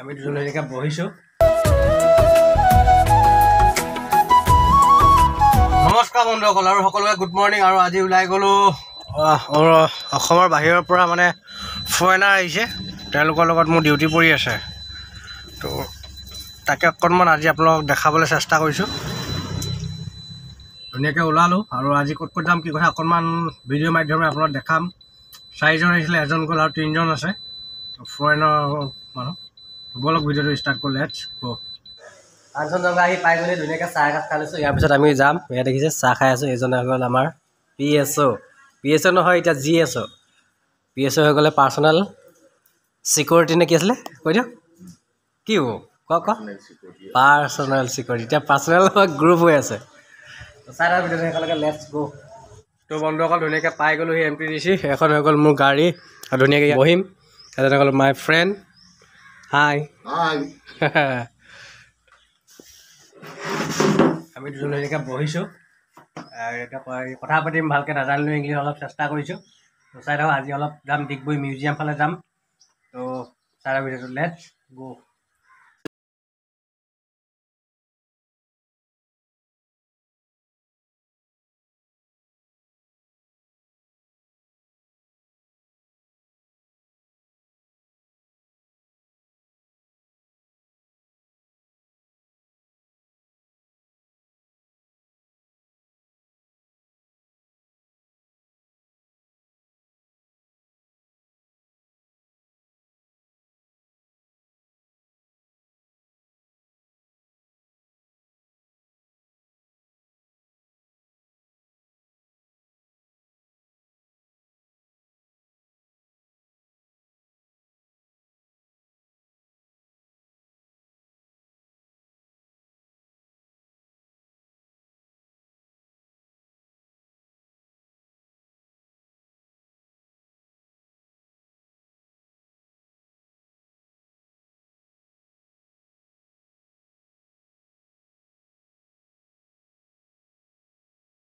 আমি দুজন এনেকৈ বহিছোঁ। নমস্কাৰ বন্ধুসকল আৰু সকলোকে গুড মৰ্ণিং। আৰু আজি ওলাই গ'লোঁ অসমৰ বাহিৰৰ পৰা মানে ফৰেনাৰ আহিছে, তেওঁলোকৰ লগত মোৰ ডিউটি পৰি আছে। তো তাকে অকণমান আজি আপোনালোকক দেখাবলৈ চেষ্টা কৰিছোঁ। ধুনীয়াকৈ ওলালোঁ আৰু আজি ক'ত যাম কি কথা অকণমান ভিডিঅ'ৰ মাধ্যমেৰে আপোনালোকক দেখাম। 4জন আহিছিলে, এজন গ'ল আৰু 3জন আছে ফৰেনাৰ মানুহ। ব'লক ভিডিঅ'টো ষ্টাৰ্ট কৰোঁ, লেটছ গো। 8জন জেগা আহি পাই গ'লে ধুনীয়াকৈ চাহ একাপ খাই লৈছোঁ। ইয়াৰ পিছত আমি যাম। ইয়াত দেখিছে চাহ খাই আছোঁ। এইজনে হ'ল আমাৰ PSO নহয়, এতিয়া GSO। PSO হৈ গ'লে পাৰ্চনেল ছিকিউৰিটি নে কি আছিলে, কৈ দিয়ক কি হ'ব, কওক পাৰ্চনেল ছিকিউৰিটি। এতিয়া পাৰ্চনেল গ্ৰুপ হৈ আছে। চাই তাৰ ভিডিঅ'টো একেলগে লেটছ গো। তো বন্ধুসকল ধুনীয়াকৈ পাই গ'লোঁ সেই MTDC। এখন হৈ গ'ল মোৰ গাড়ী আৰু ধুনীয়াকৈ বহিম। এজন হ'ল মাই ফ্ৰেণ্ড। হাই আমি দুজন এনেকৈ বহিছোঁ, কথা পাতিম ভালকৈ। নাজানিলোঁ ইংলিছ, অলপ চেষ্টা কৰিছোঁ। তো চাই থাকক। আজি অলপ যাম ডিগবৈ মিউজিয়াম ফালে যাম। তো চাই থাকক ভিডিঅ'টো, লেটছ গো।